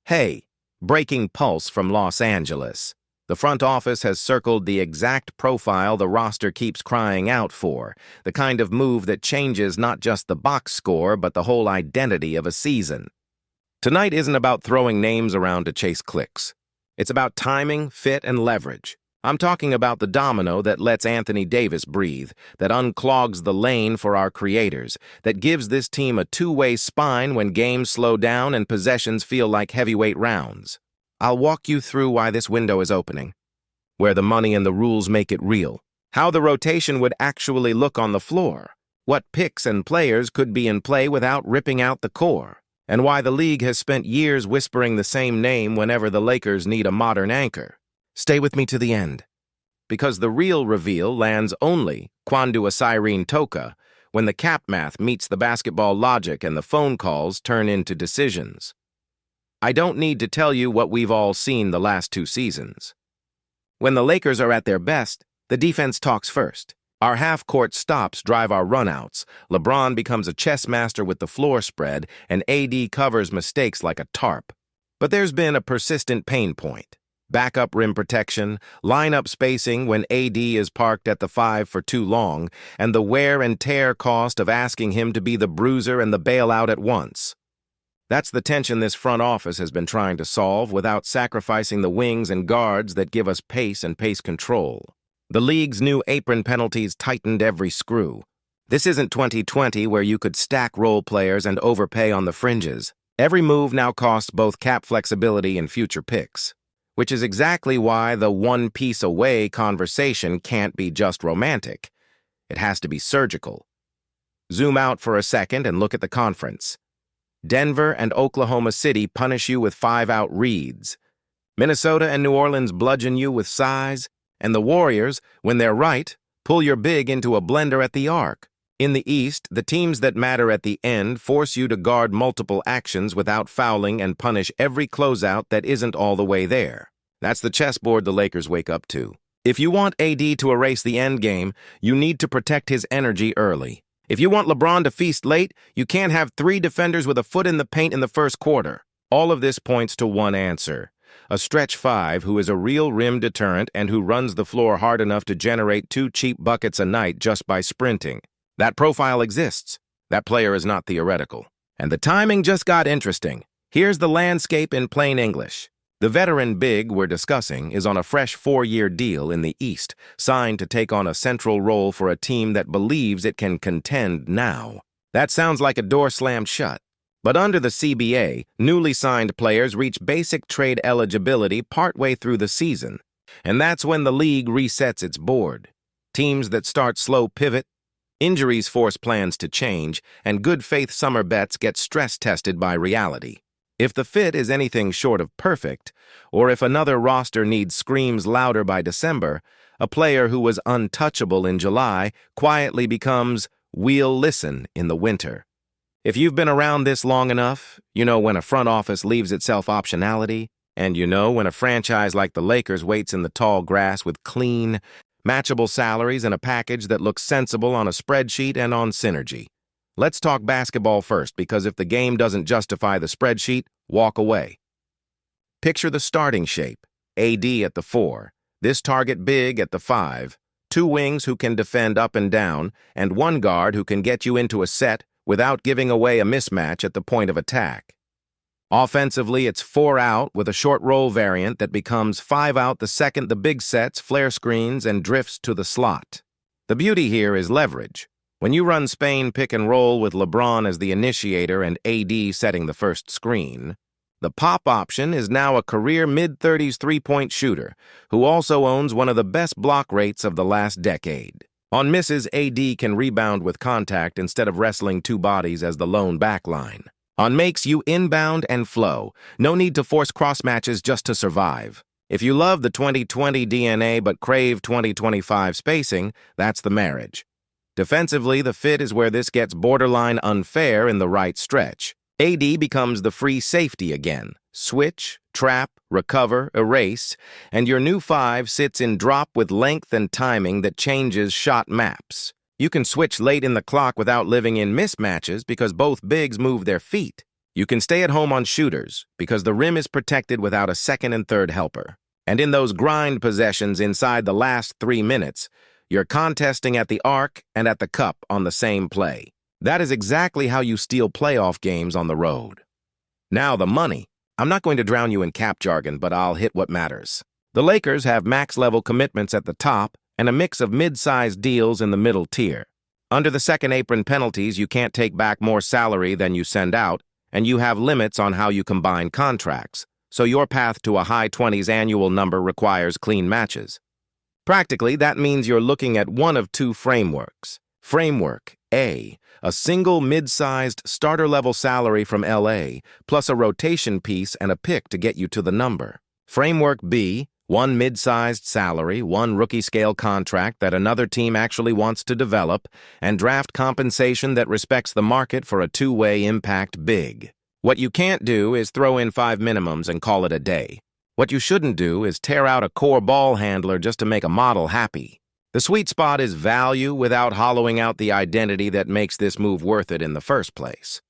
Hey, breaking pulse from Los Angeles. The front office has circled the exact profile the roster keeps crying out for, the kind of move that changes not just the box score but the whole identity of a season. Tonight isn't about throwing names around to chase clicks. It's about timing, fit, and leverage. I'm talking about the domino that lets Anthony Davis breathe, that unclogs the lane for our creators, that gives this team a two-way spine when games slow down and possessions feel like heavyweight rounds. I'll walk you through why this window is opening, where the money and the rules make it real, how the rotation would actually look on the floor, what picks and players could be in play without ripping out the core, and why the league has spent years whispering the same name whenever the Lakers need a modern anchor. Stay with me to the end, because the real reveal lands only quando a siren toca, when the cap math meets the basketball logic and the phone calls turn into decisions. I don't need to tell you what we've all seen the last 2 seasons. When the Lakers are at their best, the defense talks first. Our half-court stops drive our runouts. LeBron becomes a chess master with the floor spread, and AD covers mistakes like a tarp. But there's been a persistent pain point. Backup rim protection, lineup spacing when AD is parked at the 5 for too long, and the wear and tear cost of asking him to be the bruiser and the bailout at once. That's the tension this front office has been trying to solve without sacrificing the wings and guards that give us pace and pace control. The league's new apron penalties tightened every screw. This isn't 2020 where you could stack role players and overpay on the fringes. Every move now costs both cap flexibility and future picks, which is exactly why the one piece away conversation can't be just romantic. It has to be surgical. Zoom out for a second and look at the conference. Denver and Oklahoma City punish you with 5-out reads. Minnesota and New Orleans bludgeon you with size, and the Warriors, when they're right, pull your big into a blender at the arc. In the East, the teams that matter at the end force you to guard multiple actions without fouling and punish every closeout that isn't all the way there. That's the chessboard the Lakers wake up to. If you want AD to erase the endgame, you need to protect his energy early. If you want LeBron to feast late, you can't have 3 defenders with a foot in the paint in the first quarter. All of this points to one answer. A stretch 5 who is a real rim deterrent and who runs the floor hard enough to generate 2 cheap buckets a night just by sprinting. That profile exists. That player is not theoretical. And the timing just got interesting. Here's the landscape in plain English. The veteran big we're discussing is on a fresh 4-year deal in the East, signed to take on a central role for a team that believes it can contend now. That sounds like a door slammed shut. But under the CBA, newly signed players reach basic trade eligibility partway through the season. And that's when the league resets its board. Teams that start slow pivot, injuries force plans to change, and good faith summer bets get stress tested by reality. If the fit is anything short of perfect, or if another roster needs screams louder by December, a player who was untouchable in July quietly becomes "we'll listen" in the winter. If you've been around this long enough, you know when a front office leaves itself optionality, and you know when a franchise like the Lakers waits in the tall grass with clean, matchable salaries and a package that looks sensible on a spreadsheet and on synergy. Let's talk basketball first, because if the game doesn't justify the spreadsheet, walk away. Picture the starting shape. AD at the 4, this target big at the 5, 2 wings who can defend up and down, and 1 guard who can get you into a set without giving away a mismatch at the point of attack. Offensively, it's 4 out with a short roll variant that becomes 5 out the second the big sets, flare screens, and drifts to the slot. The beauty here is leverage. When you run Spain pick and roll with LeBron as the initiator and AD setting the first screen, the pop option is now a career mid-30s three-point shooter who also owns one of the best block rates of the last decade. On misses, AD can rebound with contact instead of wrestling 2 bodies as the lone backline. On makes, you inbound and flow. No need to force cross matches just to survive. If you love the 2020 DNA but crave 2025 spacing, that's the marriage. Defensively, the fit is where this gets borderline unfair in the right stretch. AD becomes the free safety again. Switch, trap, recover, erase, and your new 5 sits in drop with length and timing that changes shot maps. You can switch late in the clock without living in mismatches because both bigs move their feet. You can stay at home on shooters because the rim is protected without a second and third helper. And in those grind possessions inside the last 3 minutes, you're contesting at the arc and at the cup on the same play. That is exactly how you steal playoff games on the road. Now the money. I'm not going to drown you in cap jargon, but I'll hit what matters. The Lakers have max-level commitments at the top and a mix of mid-sized deals in the middle tier. Under the second apron penalties, you can't take back more salary than you send out, and you have limits on how you combine contracts, so your path to a high 20s annual number requires clean matches. Practically, that means you're looking at one of two frameworks. Framework A, a single mid-sized starter-level salary from LA, plus a rotation piece and a pick to get you to the number. Framework B, one mid-sized salary, one rookie-scale contract that another team actually wants to develop, and draft compensation that respects the market for a two-way impact big. What you can't do is throw in 5 minimums and call it a day. What you shouldn't do is tear out a core ball handler just to make a model happy. The sweet spot is value without hollowing out the identity that makes this move worth it in the first place.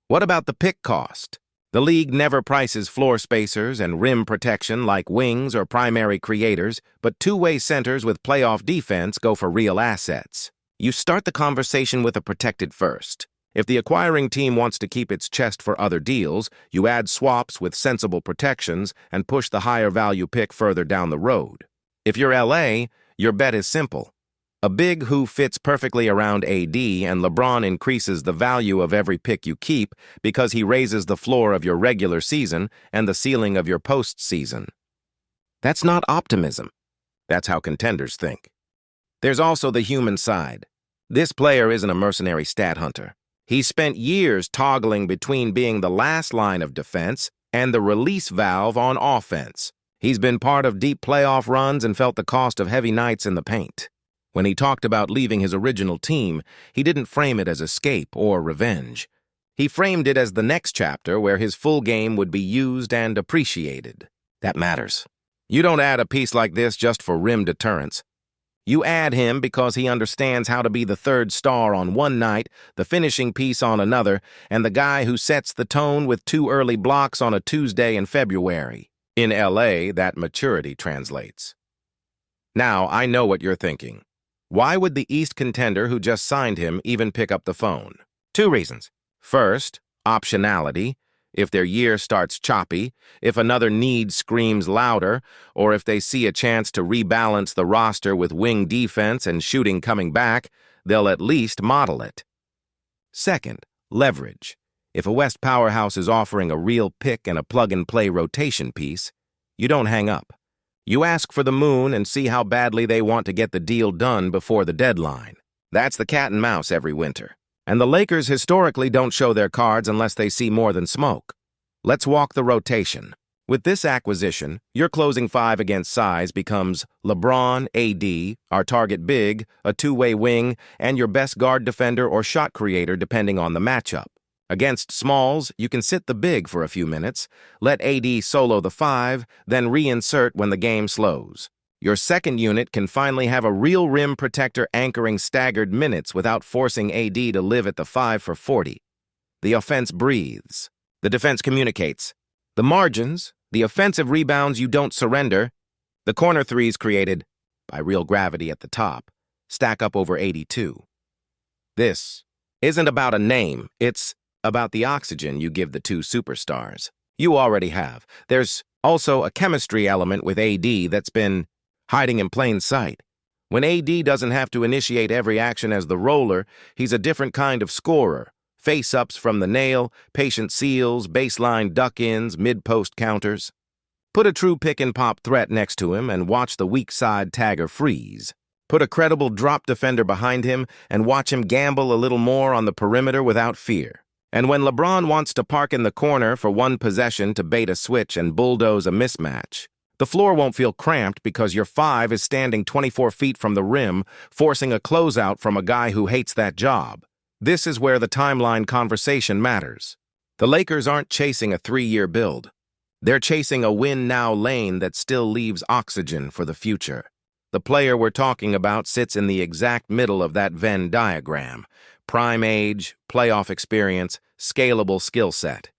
What about the pick cost? The league never prices floor spacers and rim protection like wings or primary creators, but two-way centers with playoff defense go for real assets. You start the conversation with a protected first. If the acquiring team wants to keep its chest for other deals, you add swaps with sensible protections and push the higher value pick further down the road. If you're LA, your bet is simple. A big who fits perfectly around AD, and LeBron increases the value of every pick you keep because he raises the floor of your regular season and the ceiling of your postseason. That's not optimism. That's how contenders think. There's also the human side. This player isn't a mercenary stat hunter. He spent years toggling between being the last line of defense and the release valve on offense. He's been part of deep playoff runs and felt the cost of heavy nights in the paint. When he talked about leaving his original team, he didn't frame it as escape or revenge. He framed it as the next chapter where his full game would be used and appreciated. That matters. You don't add a piece like this just for rim deterrence. You add him because he understands how to be the third star on one night, the finishing piece on another, and the guy who sets the tone with 2 early blocks on a Tuesday in February. In LA, that maturity translates. Now, I know what you're thinking. Why would the East contender who just signed him even pick up the phone? 2 reasons. First, optionality. If their year starts choppy, if another need screams louder, or if they see a chance to rebalance the roster with wing defense and shooting coming back, they'll at least model it. Second, leverage. If a West powerhouse is offering a real pick and a plug-and-play rotation piece, you don't hang up. You ask for the moon and see how badly they want to get the deal done before the deadline. That's the cat and mouse every winter. And the Lakers historically don't show their cards unless they see more than smoke. Let's walk the rotation. With this acquisition, your closing 5 against size becomes LeBron, AD, our target big, a two-way wing, and your best guard defender or shot creator depending on the matchup. Against smalls, you can sit the big for a few minutes, let AD solo the 5, then reinsert when the game slows. Your second unit can finally have a real rim protector anchoring staggered minutes without forcing AD to live at the 5 for 40. The offense breathes. The defense communicates. The margins, the offensive rebounds you don't surrender, the corner threes created by real gravity at the top, stack up over 82. This isn't about a name, it's about the oxygen you give the 2 superstars. You already have. There's also a chemistry element with AD that's been hiding in plain sight. When AD doesn't have to initiate every action as the roller, he's a different kind of scorer. Face-ups from the nail, patient seals, baseline duck-ins, mid-post counters. Put a true pick-and-pop threat next to him and watch the weak side tagger freeze. Put a credible drop defender behind him and watch him gamble a little more on the perimeter without fear. And when LeBron wants to park in the corner for one possession to bait a switch and bulldoze a mismatch, the floor won't feel cramped because your 5 is standing 24 feet from the rim, forcing a closeout from a guy who hates that job. This is where the timeline conversation matters. The Lakers aren't chasing a 3-year build. They're chasing a win-now lane that still leaves oxygen for the future. The player we're talking about sits in the exact middle of that Venn diagram. Prime age, playoff experience, scalable skill set.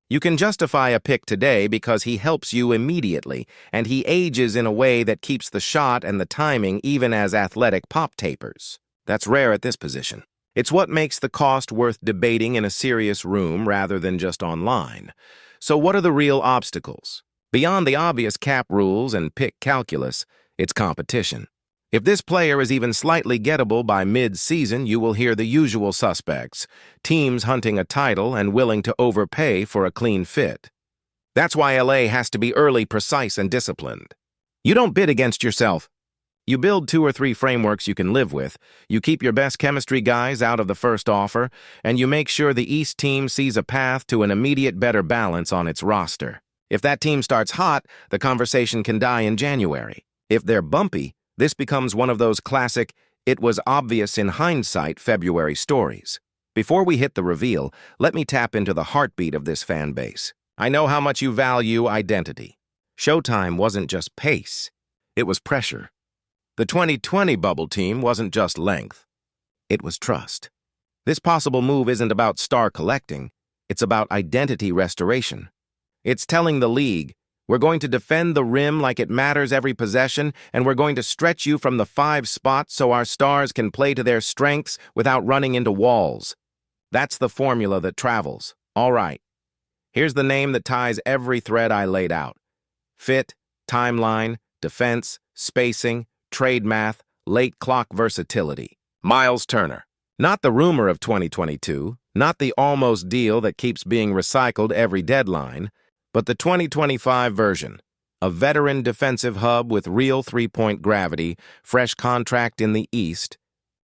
You can justify a pick today because he helps you immediately, and he ages in a way that keeps the shot and the timing even as athletic pop tapers. That's rare at this position. It's what makes the cost worth debating in a serious room rather than just online. So what are the real obstacles? Beyond the obvious cap rules and pick calculus, it's competition. If this player is even slightly gettable by mid-season, you will hear the usual suspects, teams hunting a title and willing to overpay for a clean fit. That's why LA has to be early, precise, and disciplined. You don't bid against yourself. You build 2 or 3 frameworks you can live with, you keep your best chemistry guys out of the first offer, and you make sure the East team sees a path to an immediate better balance on its roster. If that team starts hot, the conversation can die in January. If they're bumpy, this becomes one of those classic, it was obvious in hindsight February stories. Before we hit the reveal, let me tap into the heartbeat of this fan base. I know how much you value identity. Showtime wasn't just pace, it was pressure. The 2020 bubble team wasn't just length, it was trust. This possible move isn't about star collecting, it's about identity restoration. It's telling the league, we're going to defend the rim like it matters every possession, and we're going to stretch you from the 5 spots so our stars can play to their strengths without running into walls. That's the formula that travels. All right. Here's the name that ties every thread I laid out. Fit, timeline, defense, spacing, trade math, late clock versatility. Myles Turner. Not the rumor of 2022, not the almost deal that keeps being recycled every deadline, but the 2025 version, a veteran defensive hub with real three-point gravity, fresh contract in the East,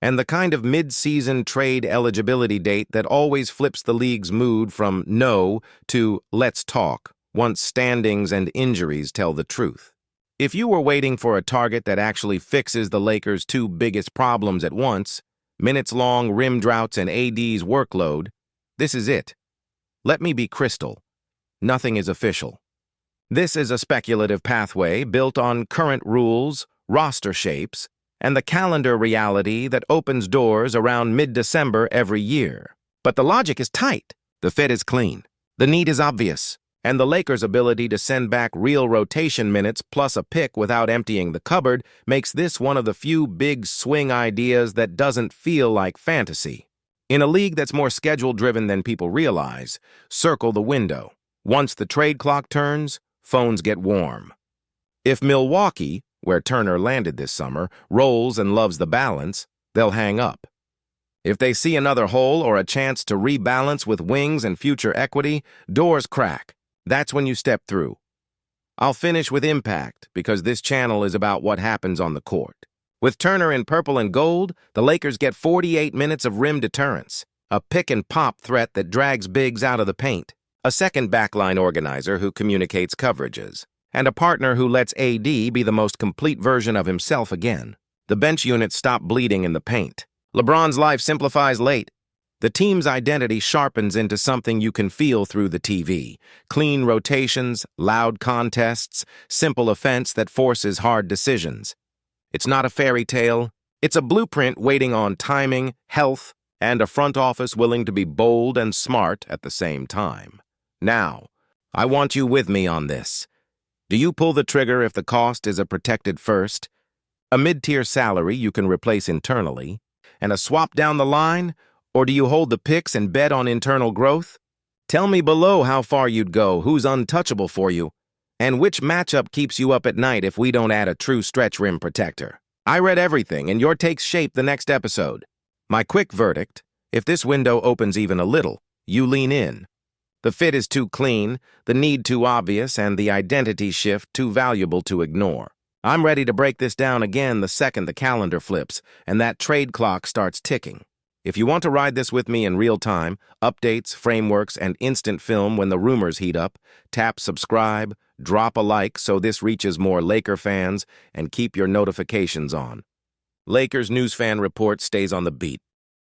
and the kind of mid-season trade eligibility date that always flips the league's mood from no to let's talk, once standings and injuries tell the truth. If you were waiting for a target that actually fixes the Lakers' 2 biggest problems at once, minutes-long rim droughts and AD's workload, this is it. Let me be crystal. Nothing is official. This is a speculative pathway built on current rules, roster shapes, and the calendar reality that opens doors around mid-December every year. But the logic is tight. The fit is clean. The need is obvious. And the Lakers' ability to send back real rotation minutes plus a pick without emptying the cupboard makes this one of the few big swing ideas that doesn't feel like fantasy. In a league that's more schedule-driven than people realize, circle the window. Once the trade clock turns, phones get warm. If Milwaukee, where Turner landed this summer, rolls and loves the balance, they'll hang up. If they see another hole or a chance to rebalance with wings and future equity, doors crack. That's when you step through. I'll finish with impact because this channel is about what happens on the court. With Turner in purple and gold, the Lakers get 48 minutes of rim deterrence, a pick-and-pop threat that drags bigs out of the paint, a second backline organizer who communicates coverages, and a partner who lets AD be the most complete version of himself again. The bench units stop bleeding in the paint. LeBron's life simplifies late. The team's identity sharpens into something you can feel through the TV. Clean rotations, loud contests, simple offense that forces hard decisions. It's not a fairy tale. It's a blueprint waiting on timing, health, and a front office willing to be bold and smart at the same time. Now, I want you with me on this. Do you pull the trigger if the cost is a protected first, a mid-tier salary you can replace internally, and a swap down the line? Or do you hold the picks and bet on internal growth? Tell me below how far you'd go, who's untouchable for you, and which matchup keeps you up at night if we don't add a true stretch rim protector. I read everything, and your takes shape the next episode. My quick verdict, if this window opens even a little, you lean in. The fit is too clean, the need too obvious, and the identity shift too valuable to ignore. I'm ready to break this down again the second the calendar flips and that trade clock starts ticking. If you want to ride this with me in real time, updates, frameworks, and instant film when the rumors heat up, tap subscribe, drop a like so this reaches more Laker fans, and keep your notifications on. Lakers News Fan Report stays on the beat.